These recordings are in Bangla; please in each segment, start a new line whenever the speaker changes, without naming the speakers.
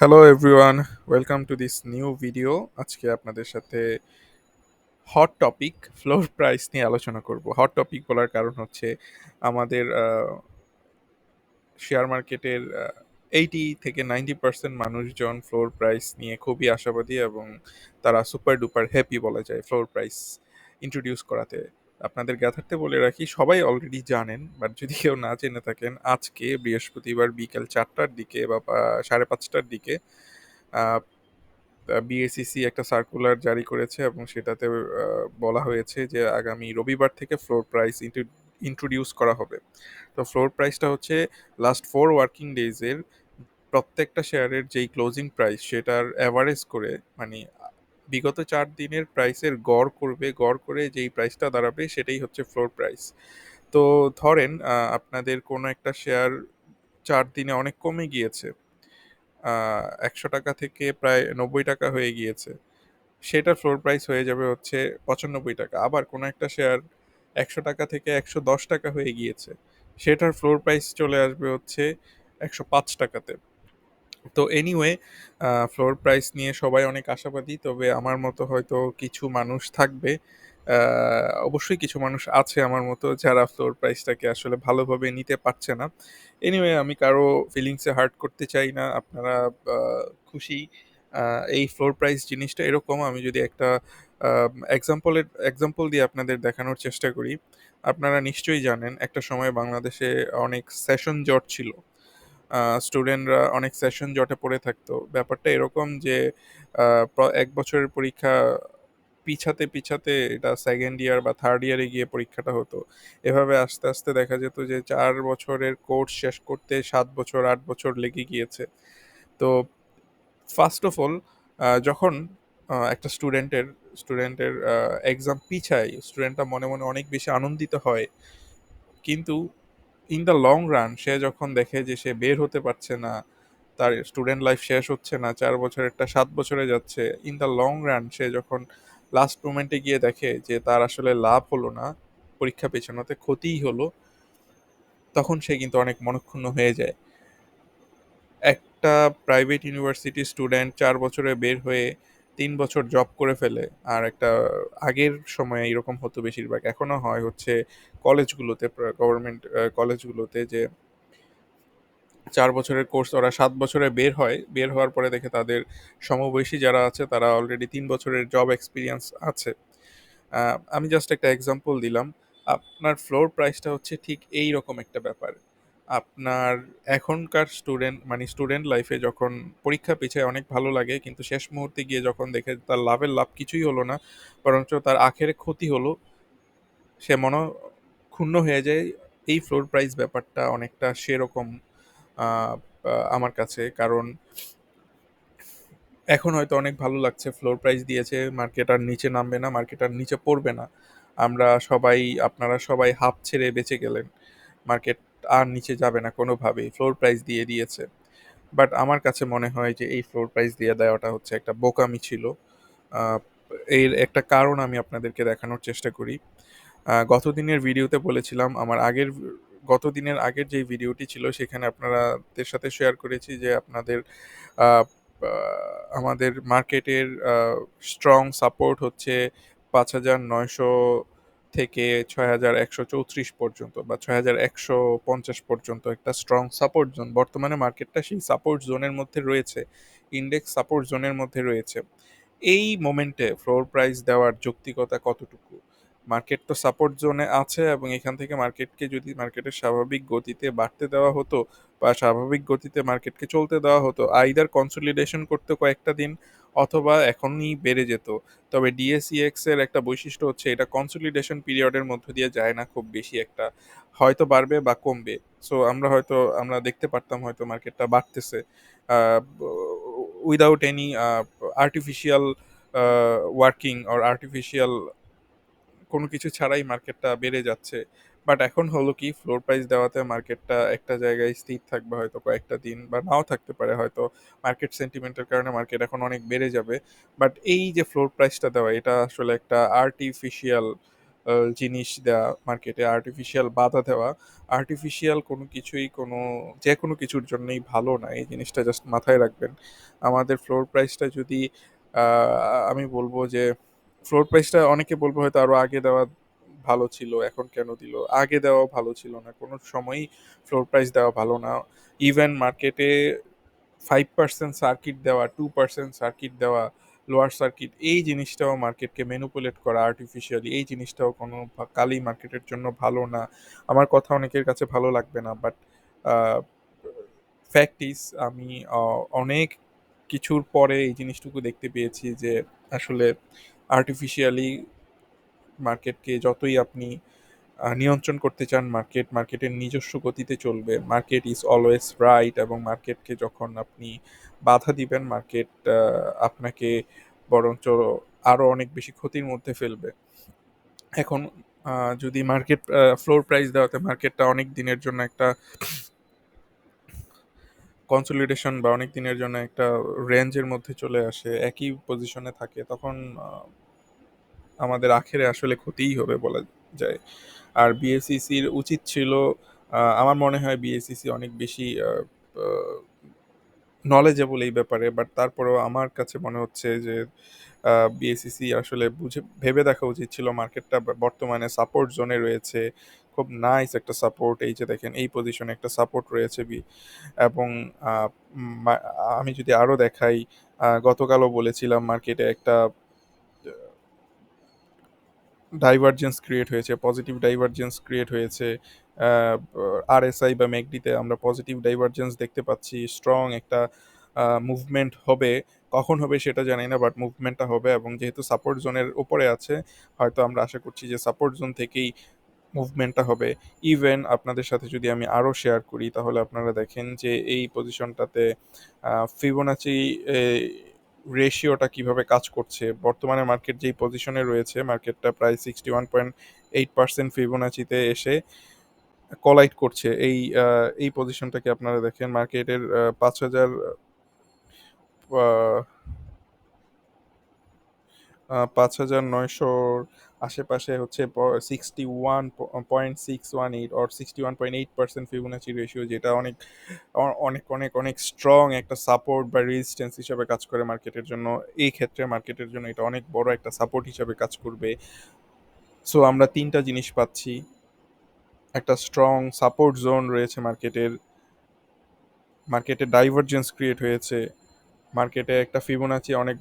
Hello everyone, welcome to this new video. আজকে আপনাদের সাথে হট টপিক ফ্লোর প্রাইস নিয়ে আলোচনা করব। হট টপিক বলার কারণ হচ্ছে আমাদের শেয়ার মার্কেটের 80 থেকে 90% মানুষজন ফ্লোর প্রাইস নিয়ে খুবই আশাবাদী এবং তারা সুপার ডুপার হ্যাপি বলা যায় ফ্লোর প্রাইস ইন্ট্রোডিউস করাতে। আপনাদের জ্ঞাতার্থে বলে রাখি, সবাই অলরেডি জানেন, বাট যদি কেউ না জেনে থাকেন, আজকে বৃহস্পতিবার বিকেল 4টার দিকে বা 5:30টার দিকে বিএসইসি একটা সার্কুলার জারি করেছে এবং সেটাতে বলা হয়েছে যে আগামী রবিবার থেকে ফ্লোর প্রাইস ইন্ট্রোডিউস করা হবে। তো ফ্লোর প্রাইসটা হচ্ছে লাস্ট 4 ওয়ার্কিং ডেজের প্রত্যেকটা শেয়ারের যেই ক্লোজিং প্রাইস সেটার অ্যাভারেজ করে, মানে বিগত 4 দিনের প্রাইসের গড় করবে, গড় করে যেই প্রাইসটা দাঁড়াবে সেটাই হচ্ছে ফ্লোর প্রাইস। তো ধরেন আপনাদের কোনো একটা শেয়ার 4 দিনে অনেক কমে গিয়েছে, 100 টাকা থেকে প্রায় 90 টাকা হয়ে গিয়েছে, সেটার ফ্লোর প্রাইস হয়ে যাবে হচ্ছে 95 টাকা। আবার কোনো একটা শেয়ার 100 টাকা থেকে 110 টাকা হয়ে গিয়েছে, সেটার ফ্লোর প্রাইস চলে আসবে হচ্ছে 105 টাকাতে। তো এনিওয়ে, ফ্লোর প্রাইস নিয়ে সবাই অনেক আশাবাদী, তবে আমার মতো হয়তো কিছু মানুষ থাকবে, অবশ্যই কিছু মানুষ আছে আমার মতো যারা ফ্লোর প্রাইসটাকে আসলে ভালোভাবে নিতে পারছে না। এনিওয়ে, আমি কারো ফিলিংসে হার্ট করতে চাই না। আপনারা খুশি। এই ফ্লোর প্রাইস জিনিসটা এরকম, আমি যদি একটা এক্সাম্পল দিয়ে আপনাদের দেখানোর চেষ্টা করি। আপনারা নিশ্চয়ই জানেন একটা সময় বাংলাদেশে অনেক সেশন জট ছিল, স্টুডেন্টরা অনেক সেশন জটে পড়ে থাকতো। ব্যাপারটা এরকম যে 1 বছরের পরীক্ষা পিছাতে পিছাতে এটা সেকেন্ড ইয়ার বা থার্ড ইয়ারে গিয়ে পরীক্ষাটা হতো। এভাবে আস্তে আস্তে দেখা যেত যে 4 বছরের কোর্স শেষ করতে 7 বছর 8 বছর লেগে গিয়েছে। তো ফার্স্ট অফ অল, যখন একটা স্টুডেন্টের এক্সাম পিছায়, স্টুডেন্টটা মনে মনে অনেক বেশি আনন্দিত হয়, কিন্তু ইন দ্য লং রান সে যখন দেখে যে সে বের হতে পারছে না, তার স্টুডেন্ট লাইফ শেষ হচ্ছে না, 4 বছরেরটা 7 বছরে যাচ্ছে, ইন দ্য লং রান সে যখন লাস্ট মোমেন্টে গিয়ে দেখে যে তার আসলে লাভ হলো না, পরীক্ষা পেছানোতে ক্ষতিই হলো, তখন সে কিন্তু অনেক মনক্ষুণ্ণ হয়ে যায়। একটা প্রাইভেট ইউনিভার্সিটি স্টুডেন্ট 4 বছরে বের হয়ে 3 বছর জব করে ফেলে। আর একটা আগের সময়ে এরকম হতো, বেশিরভাগ এখনো হয় হচ্ছে কলেজগুলোতে, গভর্নমেন্ট কলেজগুলোতে, যে 4 বছরের কোর্স ওরা 7 বছরে বের হয়, বের হওয়ার পরে দেখে তাদের সমবয়সী যারা আছে তারা অলরেডি 3 বছরের জব এক্সপিরিয়েন্স আছে। আমি জাস্ট একটা এক্সাম্পল দিলাম। আপনার ফ্লোর প্রাইসটা হচ্ছে ঠিক এই রকম একটা ব্যাপার। আপনার এখনকার স্টুডেন্ট, মানে স্টুডেন্ট লাইফে যখন পরীক্ষা পিছায় অনেক ভালো লাগে, কিন্তু শেষ মুহূর্তে গিয়ে যখন দেখে তার লাভের লাভ কিছুই হলো না, বরঞ্চ তার আখেরে ক্ষতি হলো, সে ক্ষুণ্ণ হয়ে যায়। এই ফ্লোর প্রাইস ব্যাপারটা অনেকটা সেরকম আহ, আমার কাছে। কারণ এখন হয়তো অনেক ভালো লাগছে, ফ্লোর প্রাইস দিয়েছে, মার্কেট আর নিচে নামবে না, মার্কেট আর নিচে পড়বে না, আমরা সবাই, আপনারা সবাই হাঁপ ছেড়ে বেঁচে গেলেন, মার্কেট আর নিচে যাবে না কোনোভাবেই, ফ্লোর প্রাইস দিয়ে দিয়েছে। বাট আমার কাছে মনে হয় যে এই ফ্লোর প্রাইস দিয়ে দেওয়াটা হচ্ছে একটা বোকামি ছিল। আহ, এর একটা কারণ আমি আপনাদেরকে দেখানোর চেষ্টা করি। গতদিনের ভিডিওতে বলেছিলাম, গতদিনের আগের যে ভিডিওটি ছিল সেখানে আপনাদের সাথে শেয়ার করেছি যে আপনাদের আহ, আমাদের মার্কেটের স্ট্রং সাপোর্ট হচ্ছে 5,900 থেকে 6,134 পর্যন্ত বা 6,150 পর্যন্ত একটা স্ট্রং সাপোর্ট জোন। বর্তমানে মার্কেটটা সেই সাপোর্ট জোনের মধ্যে রয়েছে, ইন্ডেক্স সাপোর্ট জোনের মধ্যে রয়েছে। এই মোমেন্টে ফ্লোর প্রাইস দেওয়ার যৌক্তিকতা কতটুকু? মার্কেট তো সাপোর্ট জোনে আছে এবং এখান থেকে মার্কেটকে যদি মার্কেটের স্বাভাবিক গতিতে বাড়তে দেওয়া হতো বা স্বাভাবিক গতিতে মার্কেটকে চলতে দেওয়া হতো, আইদার কনসলিডেশন করতে কয়েকটা দিন অথবা এখনই বেড়ে যেত। তবে ডিএসইএক্স এর একটা বৈশিষ্ট্য হচ্ছে এটা কনসলিডেশন পিরিয়ডের মধ্য দিয়ে যায় না খুব বেশি একটা, হয়তো বাড়বে বা কমবে। সো আমরা দেখতে পারতাম হয়তো মার্কেটটা বাড়তেছে without any artificial working or artificial কোনো কিছু ছাড়াই মার্কেটটা বেড়ে যাচ্ছে। বাট এখন হলো কি, ফ্লোর প্রাইস দেওয়াতে মার্কেটটা একটা জায়গায় স্থির থাকবে হয়তো কয়েকটা দিন, বা নাও থাকতে পারে, হয়তো মার্কেট সেন্টিমেন্টের কারণে মার্কেট এখন অনেক বেড়ে যাবে। বাট এই যে ফ্লোর প্রাইসটা দেওয়া, এটা আসলে একটা আর্টিফিশিয়াল জিনিস দেওয়া মার্কেটে, আর্টিফিশিয়াল বাধা দেওয়া, আর্টিফিশিয়াল কোনো কিছুই কোনো যে কোনো কিছুর জন্যই ভালো না, এই জিনিসটা জাস্ট মাথায় রাখবেন। আমাদের ফ্লোর প্রাইসটা যদি আমি বলবো যে ফ্লোর প্রাইসটা অনেকে বলবো হয়তো আরো আগে দেওয়া ভালো ছিল, এখন কেন দিল, আগে দেওয়া ভালো ছিল না, কোনো সময়ই ফ্লোর প্রাইস দেওয়া ভালো না। ইভেন মার্কেটে 5% সার্কিট দেওয়া, 2% সার্কিট দেওয়া, লোয়ার সার্কিট, এই জিনিসটাও মার্কেটকে ম্যানিপুলেট করা আর্টিফিশিয়ালি, এই জিনিসটাও কোনো কালই মার্কেটের জন্য ভালো না। আমার কথা অনেকের কাছে ভালো লাগবে না, বাট ফ্যাক্ট ইজ আমি অনেক কিছুর পরে এই জিনিসটুকু দেখতে পেয়েছি যে আসলে আর্টিফিশিয়ালি মার্কেটকে যতই আপনি নিয়ন্ত্রণ করতে চান, মার্কেটের নিজস্ব গতিতে চলবে, মার্কেট ইজ অলওয়েজ রাইট, এবং মার্কেটকে যখন আপনি বাধা দিবেন, মার্কেট আপনাকে বরঞ্চ আরো অনেক বেশি ক্ষতির মধ্যে ফেলবে। এখন যদি মার্কেট ফ্লোর প্রাইস দেওয়াতে মার্কেটটা অনেক দিনের জন্য একটা কনসলিডেশন বা অনেক দিনের জন্য একটা রেঞ্জের মধ্যে চলে আসে, একই পজিশনে থাকে, তখন আমাদের আখেরে আসলে ক্ষতিই হবে বলা যায়। আর বিএসইসির উচিত ছিল, আমার মনে হয় বিএসইসি অনেক বেশি নলেজেবল এই ব্যাপারে, বাট তারপরেও আমার কাছে মনে হচ্ছে যে বিএসইসি আসলে বুঝে ভেবে দেখা উচিত ছিল মার্কেটটা বর্তমানে সাপোর্ট জোনে রয়েছে, খুব নাইস একটা সাপোর্ট, এই যে দেখেন এই পজিশনে একটা সাপোর্ট রয়েছে এবং আহ, মা- আমি যদি আরো দেখাই, গতকালও বলেছিলাম মার্কেটে একটা ডাইভারজেন্স ক্রিয়েট হয়েছে, পজিটিভ ডাইভারজেন্স ক্রিয়েট হয়েছে। আরএসআই বা ম্যাকডিতে আমরা পজিটিভ ডাইভারজেন্স দেখতে পাচ্ছি, স্ট্রং একটা মুভমেন্ট হবে। কখন হবে সেটা জানি না, বাট মুভমেন্টটা হবে, এবং যেহেতু সাপোর্ট জোনের উপরে আছে, হয়তো আমরা আশা করছি যে সাপোর্ট জোন থেকেই মুভমেন্টটা হবে। ইভেন আপনাদের সাথে যদি আমি আরও শেয়ার করি, তাহলে আপনারা দেখেন যে এই পজিশনটাতে ফিবোনাচি রেশিওটা কিভাবে কাজ করছে। বর্তমানে মার্কেট যেই পজিশনে রয়েছে, মার্কেটটা প্রায় 61.8% ফিবোনাচিতে এসে কলাইট করছে। এই পজিশনটাকে আপনারা দেখেন, মার্কেটের 5,000 5,900 আশেপাশে হচ্ছে 61.618 অর 61.8% ফিবোনাচি রেশিও, যেটা অনেক অনেক অনেক অনেক স্ট্রং একটা সাপোর্ট বা রেজিস্ট্যান্স হিসাবে কাজ করে মার্কেটের জন্য। এই ক্ষেত্রে মার্কেটের জন্য এটা অনেক বড় একটা সাপোর্ট হিসাবে কাজ করবে। সো আমরা তিনটা জিনিস পাচ্ছি, একটা স্ট্রং সাপোর্ট জোন রয়েছে মার্কেটের, মার্কেটে ডাইভারজেন্স ক্রিয়েট হয়েছে, মার্কেটে একটা ফিবোনাচি অনেক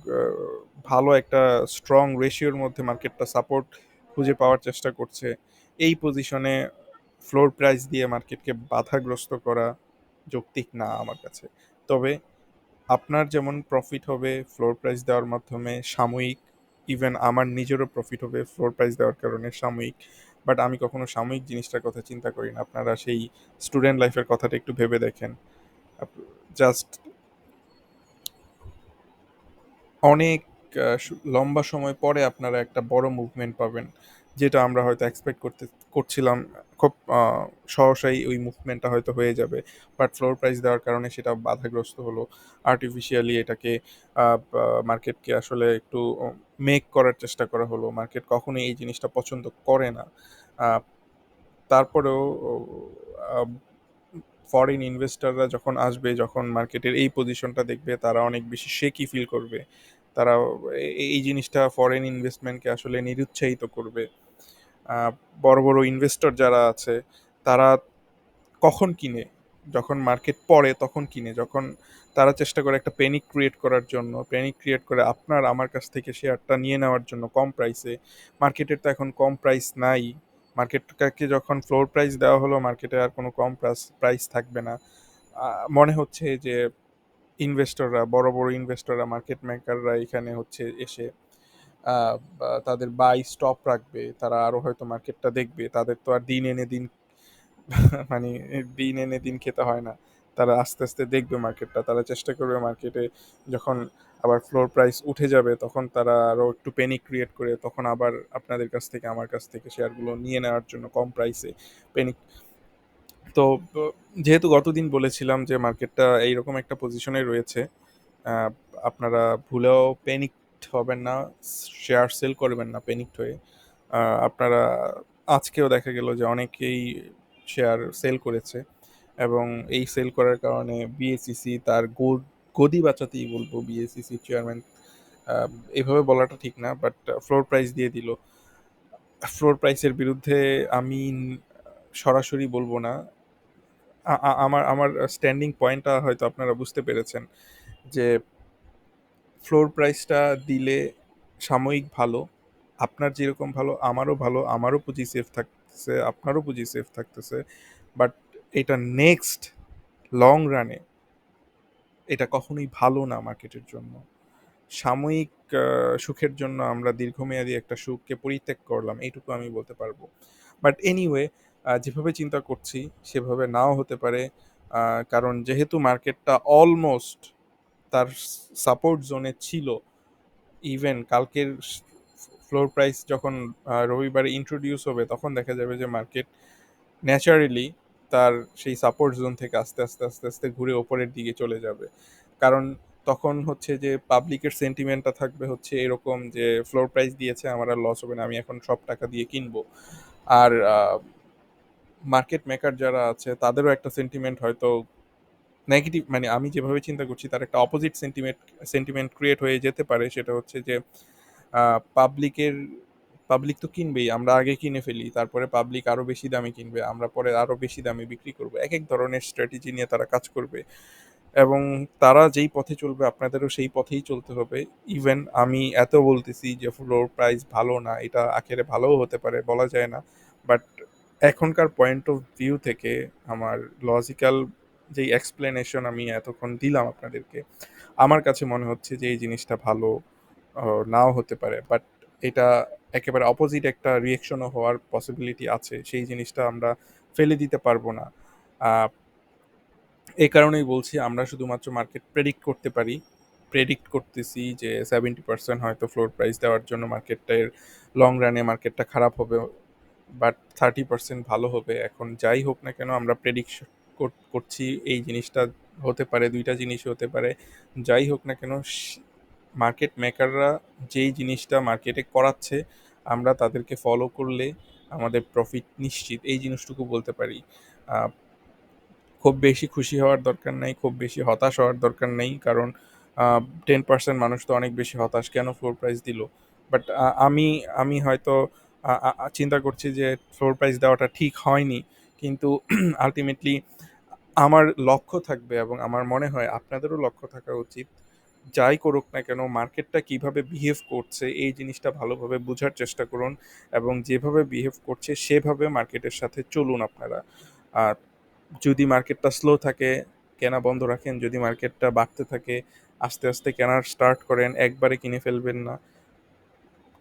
ভালো একটা স্ট্রং রেশিওর মধ্যে মার্কেটটা সাপোর্ট খুঁজে পাওয়ার চেষ্টা করছে। এই পজিশনে ফ্লোর প্রাইস দিয়ে মার্কেটকে বাধাগ্রস্ত করা যৌক্তিক না আমার কাছে। তবে আপনার যেমন প্রফিট হবে ফ্লোর প্রাইস দেওয়ার মাধ্যমে সাময়িক, ইভেন আমার নিজেরও প্রফিট হবে ফ্লোর প্রাইস দেওয়ার কারণে সাময়িক, বাট আমি কখনো সাময়িক জিনিসটার কথা চিন্তা করি না। আপনারা সেই স্টুডেন্ট লাইফের কথাটা একটু ভেবে দেখেন, জাস্ট অনেক লম্বা সময় পরে আপনারা একটা বড় মুভমেন্ট পাবেন, যেটা আমরা হয়তো এক্সপেক্ট করছিলাম খুব সহসাই ওই মুভমেন্টটা হয়তো হয়ে যাবে, বাট ফ্লোর প্রাইস দেওয়ার কারণে সেটা বাধাগ্রস্ত হলো। আর্টিফিশিয়ালি এটাকে মার্কেটকে আসলে একটু মেক করার চেষ্টা করা হলো। মার্কেট কখনোই এই জিনিসটা পছন্দ করে না। আহ, তারপরেও ফরেন ইনভেস্টররা যখন আসবে, যখন মার্কেটের এই পজিশনটা দেখবে, তারা অনেক বেশি শেকি ফিল করবে। তারা এই জিনিসটা ফরেন ইনভেস্টমেন্টকে আসলে নিরুৎসাহিত করবে। আহ, বড় বড় ইনভেস্টর যারা আছে, তারা কখন কিনে, যখন মার্কেট পড়ে তখন কিনে, যখন তারা চেষ্টা করে একটা প্যানিক ক্রিয়েট করার জন্য, প্যানিক ক্রিয়েট করে আপনার আমার কাছ থেকে শেয়ারটা নিয়ে নেওয়ার জন্য কম প্রাইসে। মার্কেটের তো এখন কম প্রাইস নাই, মার্কেটটাকে যখন ফ্লোর প্রাইস দেওয়া হলো, মার্কেটে আর কোনো কম প্রাইস থাকবে না। মনে হচ্ছে যে ইনভেস্টররা, বড় বড় ইনভেস্টররা, মার্কেট মেকাররা এখানে হচ্ছে এসে বা তাদের বাই স্টপ রাখবে, তারা আরো হয়তো মার্কেটটা দেখবে। তাদের তো আর দিন এনে দিন মানে দিন এনে দিন খেতে হয় না, তারা আস্তে আস্তে দেখবে মার্কেটটা, তারা চেষ্টা করবে মার্কেটে যখন আবার ফ্লোর প্রাইস উঠে যাবে, তখন তারা আরো একটু প্যানিক ক্রিয়েট করে তখন আবার আপনাদের কাছ থেকে আমার কাছ থেকে শেয়ারগুলো নিয়ে নেওয়ার জন্য কম প্রাইসে প্যানিক। তো যেহেতু গতদিন বলেছিলাম যে মার্কেটটা এইরকম একটা পজিশনে রয়েছে, আহ, আপনারা ভুলেও প্যানিকড হবেন না, শেয়ার সেল করবেন না প্যানিকড হয়ে। আপনারা আজকেও দেখা গেল যে অনেকেই শেয়ার সেল করেছে, এবং এই সেল করার কারণে বিএসইসি তার গদি বাঁচাতেই বলবো, বিএসইসি চেয়ারম্যান, এভাবে বলাটা ঠিক না, বাট ফ্লোর প্রাইস দিয়ে দিল। ফ্লোর প্রাইসের বিরুদ্ধে আমি সরাসরি বলবো না। আমার আমার স্ট্যান্ডিং পয়েন্টটা হয়তো আপনারা বুঝতে পেরেছেন, যে ফ্লোর প্রাইসটা দিলে সাময়িক ভালো, আপনার যেরকম ভালো আমারও ভালো, আমারও পুঁজি সেফ থাকতেছে, আপনারও পুঁজি সেফ থাকতেছে। বাট এটা নেক্সট লং রানে এটা কখনোই ভালো না মার্কেটের জন্য। সাময়িক সুখের জন্য আমরা দীর্ঘমেয়াদী একটা সুখকে পরিত্যাগ করলাম, এইটুকু আমি বলতে পারবো। বাট এনিওয়ে, যেভাবে চিন্তা করছি সেভাবে নাও হতে পারে। কারণ যেহেতু মার্কেটটা অলমোস্ট তার সাপোর্ট জোনে ছিল, ইভেন কালকের ফ্লোর প্রাইস যখন রবিবারে ইন্ট্রোডিউস হবে, তখন দেখা যাবে যে মার্কেট ন্যাচারালি তার সেই সাপোর্ট জোন থেকে আস্তে আস্তে আস্তে আস্তে ঘুরে ওপরের দিকে চলে যাবে। কারণ তখন হচ্ছে যে পাবলিকের সেন্টিমেন্টটা থাকবে হচ্ছে এরকম, যে ফ্লোর প্রাইস দিয়েছে, আমার আর লস হবে না, আমি এখন সব টাকা দিয়ে কিনবো। আর মার্কেট মেকার যারা আছে তাদেরও একটা সেন্টিমেন্ট হয়তো নেগেটিভ, মানে আমি যেভাবে চিন্তা করছি তার একটা অপোজিট সেন্টিমেন্ট সেন্টিমেন্ট ক্রিয়েট হয়ে যেতে পারে। সেটা হচ্ছে যে পাবলিকের পাবলিক তো কিনবেই, আমরা আগে কিনে ফেলি, তারপরে পাবলিক আরো বেশি দামে কিনবে, আমরা পরে আরো বেশি দামে বিক্রি করবো। এক এক ধরনের স্ট্র্যাটেজি নিয়ে তারা কাজ করবে, এবং তারা যেই পথে চলবে আপনাদেরও সেই পথেই চলতে হবে। ইভেন আমি এত বলতেছি যে ফ্লোর প্রাইস ভালো না, এটা আখেরে ভালোও হতে পারে, বলা যায় না। বাট এখনকার পয়েন্ট অফ ভিউ থেকে আমার লজিক্যাল যেই এক্সপ্লেনেশন আমি এতক্ষণ দিলাম আপনাদেরকে, আমার কাছে মনে হচ্ছে যে এই জিনিসটা ভালো নাও হতে পারে। বাট এটা একেবারে অপোজিট একটা রিয়েকশনও হওয়ার পসিবিলিটি আছে, সেই জিনিসটা আমরা ফেলে দিতে পারবো না। আহ, এই কারণেই বলছি আমরা শুধুমাত্র মার্কেট প্রেডিক্ট করতে পারি। প্রেডিক্ট করতেছি যে 70% হয়তো ফ্লোর প্রাইস দেওয়ার জন্য মার্কেটের লং রানে মার্কেটটা খারাপ হবে, বাট 30% ভালো হবে। এখন যাই হোক না কেন, আমরা প্রেডিকশন করছি এই জিনিসটা হতে পারে, দুইটা জিনিসই হতে পারে। যাই হোক না কেন, মার্কেট মেকাররা যেই জিনিসটা মার্কেটে করাচ্ছে, আমরা তাদেরকে ফলো করলে আমাদের প্রফিট নিশ্চিত, এই জিনিসটুকু বলতে পারি। আহ, খুব বেশি খুশি হওয়ার দরকার নেই, খুব বেশি হতাশ হওয়ার দরকার নেই, কারণ 10% মানুষ তো অনেক বেশি হতাশ কেন ফ্লোর প্রাইস দিল। বাট আমি আমি হয়তো চিন্তা করছি যে ফ্লোর প্রাইস দেওয়াটা ঠিক হয়নি, কিন্তু আলটিমেটলি আমার লক্ষ্য থাকবে, এবং আমার মনে হয় আপনাদেরও লক্ষ্য থাকা উচিত, যাই করুক না কেন মার্কেটটা কিভাবে বিহেভ করছে এই জিনিসটা ভালোভাবে বোঝার চেষ্টা করুন, এবং যেভাবে বিহেভ করছে সেভাবে মার্কেটের সাথে চলুন আপনারা। আর যদি মার্কেটটা স্লো থাকে, কেনা বন্ধ রাখেন। যদি মার্কেটটা বাড়তে থাকে, আস্তে আস্তে কেনার স্টার্ট করেন, একবারে কিনে ফেলবেন না।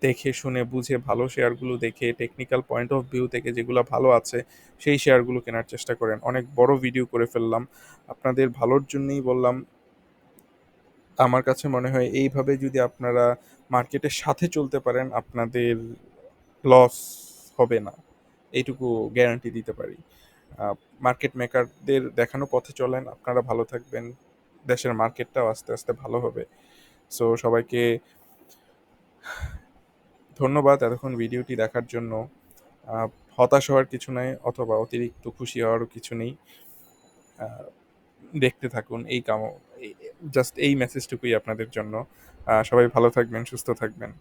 দেখে শুনে বুঝে ভালো শেয়ারগুলো দেখে টেকনিক্যাল পয়েন্ট অফ ভিউ থেকে যেগুলো ভালো আছে সেই শেয়ারগুলো কেনার চেষ্টা করেন। অনেক বড় ভিডিও করে ফেললাম, আপনাদের ভালোর জন্যই বললাম। আমার কাছে মনে হয় এইভাবে যদি আপনারা মার্কেটের সাথে চলতে পারেন, আপনাদের লস হবে না, এইটুকু গ্যারান্টি দিতে পারি। মার্কেট মেকারদের দেখানো পথে চলেন, আপনারা ভালো থাকবেন, দেশের মার্কেটটাও আস্তে আস্তে ভালো হবে। সো সবাইকে ধন্যবাদ এতক্ষণ ভিডিওটি দেখার জন্য। আহ, হতাশ হওয়ার কিছু নেই, অথবা অতিরিক্ত খুশি হওয়ারও কিছু নেই। আহ, দেখতে থাকুন, জাস্ট এই মেসেজটুকুই আপনাদের জন্য। সবাই ভালো থাকবেন, সুস্থ থাকবেন।